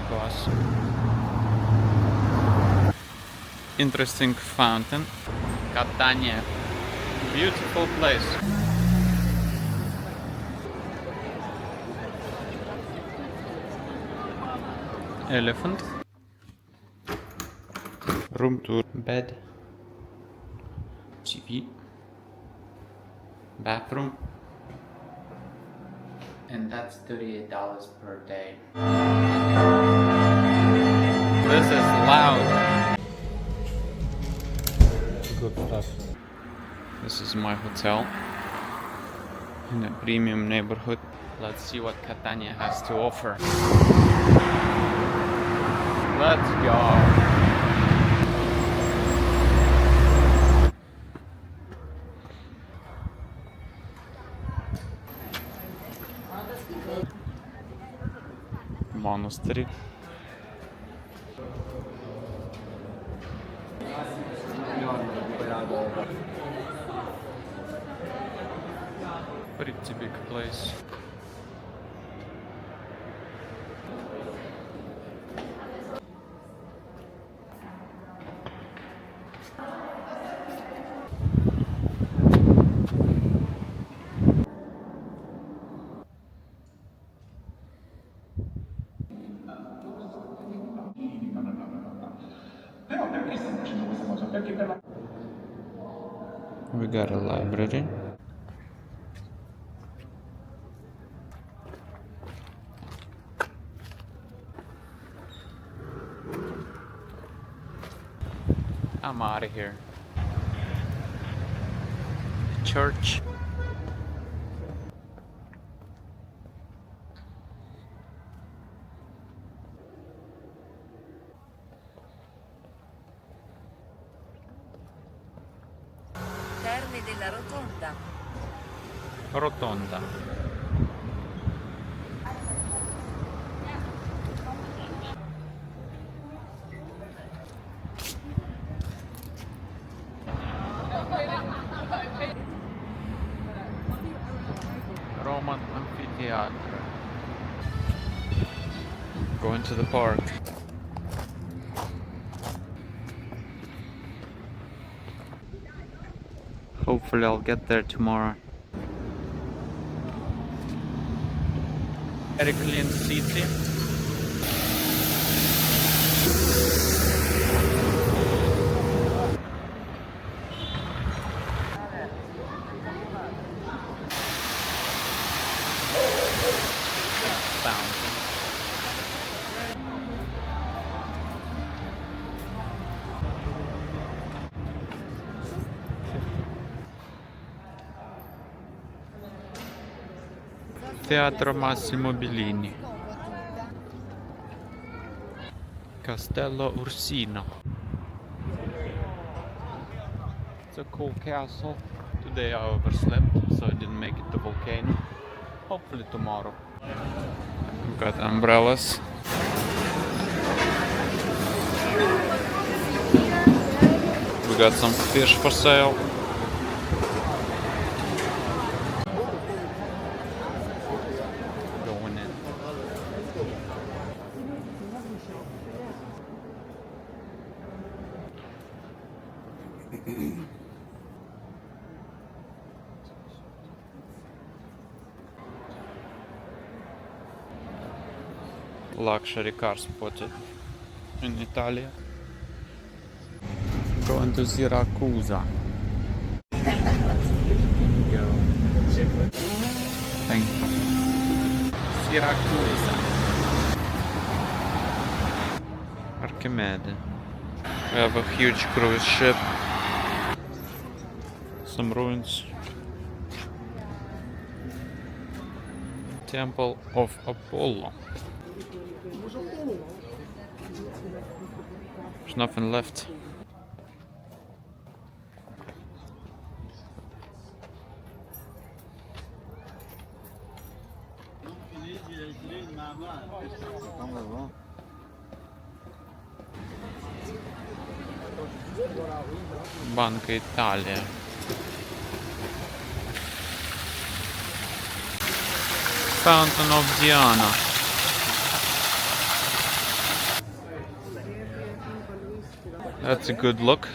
glass. Interesting fountain. Catania. Beautiful place. Elephant. Room tour. Bed. TV. Bathroom. And that's $38 per day. This is loud. Good stuff. This is my hotel in a premium neighborhood. Let's see what Catania has to offer. Let's go. Monastery. Pretty big place. We got a library. I'm out of here. Church. Terme della Rotonda. Rotonda. Roman amphitheater. Going to the park. Hopefully I'll get there tomorrow. Heraclean City. Fountain. Teatro Massimo Bellini. Castello Ursino. It's a cool castle. Today I overslept, so I didn't make it to volcano. Hopefully tomorrow. We've got umbrellas. We got some fish for sale. Going in. Luxury car spotted in Italy. Going to Syracuse. Go. Thank you. Syracuse. Archimede. We have a huge cruise ship. Some ruins. Temple of Apollo. There's nothing left. Banca Italia. Fountain of Diana. That's a good look.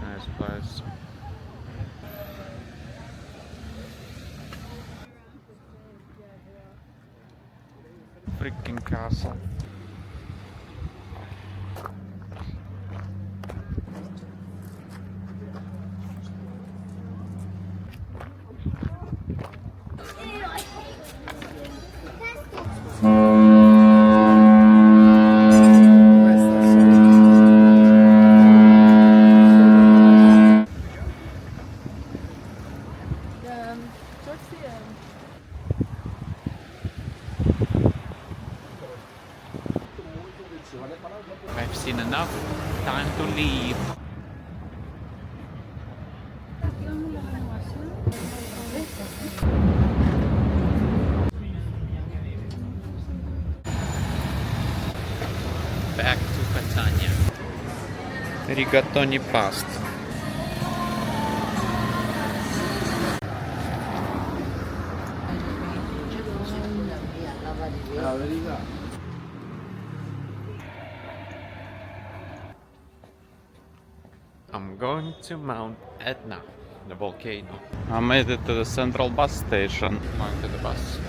Nice place. Freaking castle. I've seen enough. Time to leave. Back to Catania. Rigatoni pasta. I'm going to Mount Etna, the volcano. I made it to the central bus station. Going to the bus.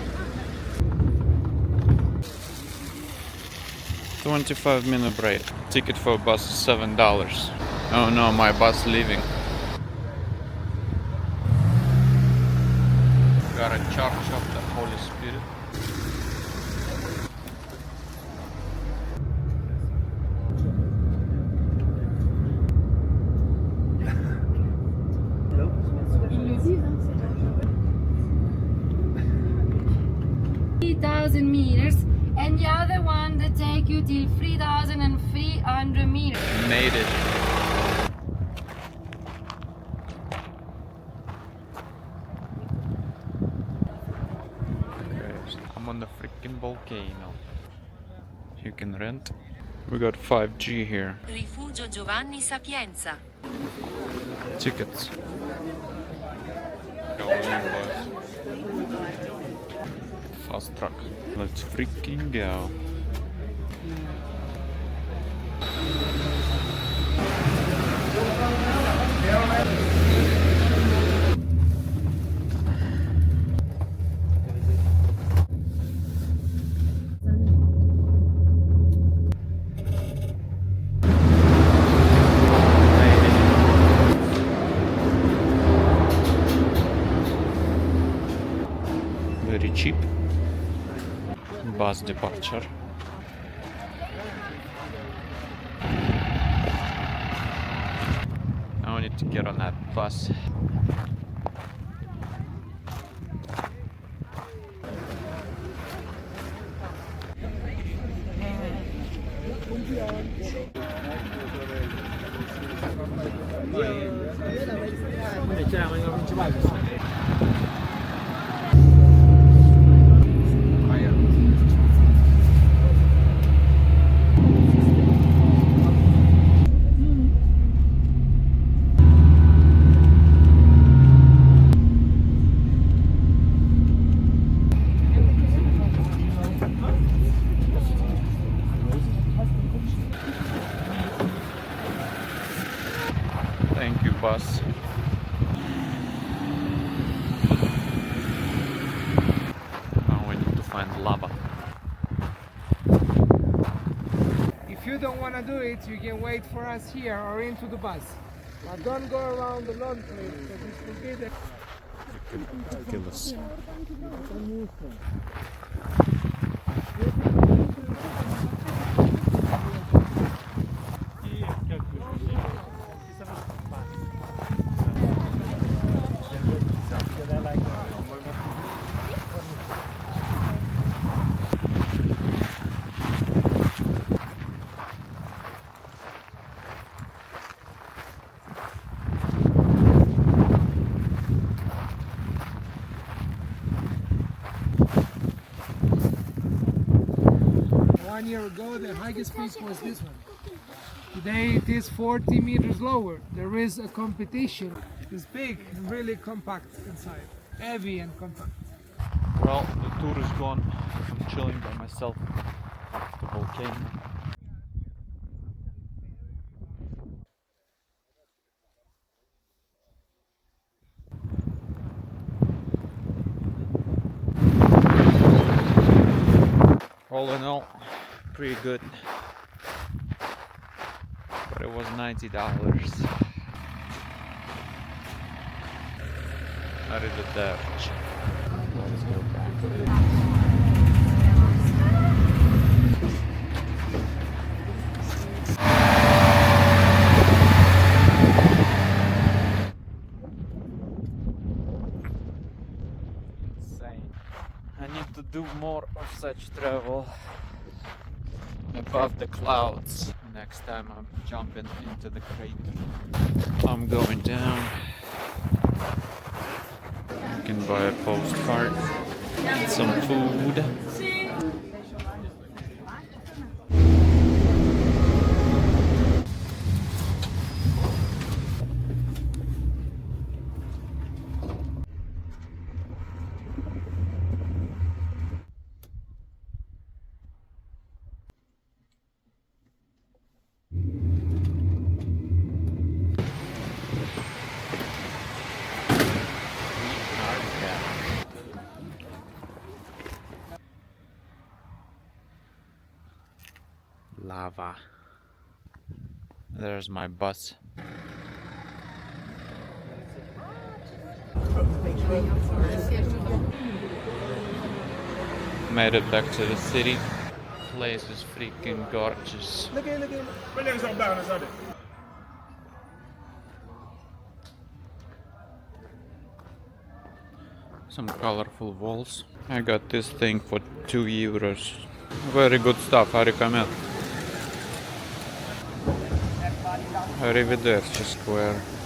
25-minute break. Ticket for bus is $7. Oh no, my bus leaving. Got a church of the Holy Spirit. Meters, and the other one that take you till 3,300 meters. Made it. Okay, I'm on the freaking volcano. You can rent. We got 5G here. Rifugio Giovanni Sapienza. Tickets. Go on, boys. Fast truck. Let's freaking go. Very cheap. Bus departure. Now I need to get on that bus. Thank you, bus. Now we need to find lava. If you don't want to do it, you can wait for us here or into the bus. But don't go around the long place because this will be the... Kill us. year ago, the highest peak was this one. Today it is 40 meters lower. There is a competition. It's big and really compact inside. Heavy and compact. Well, the tour is gone. I'm chilling by myself at the volcano. All in all, pretty good. But it was $90. Arrivederci. Let's go back. Insane. I need to do more of such travel above the clouds. Next time I'm jumping into the crater. I'm going down. You can buy a postcard and some food. Lava. There's my bus. Made it back to the city. Place is freaking gorgeous. Some colorful walls. I got this thing for €2. Very good stuff, I recommend. Arrivederci Square.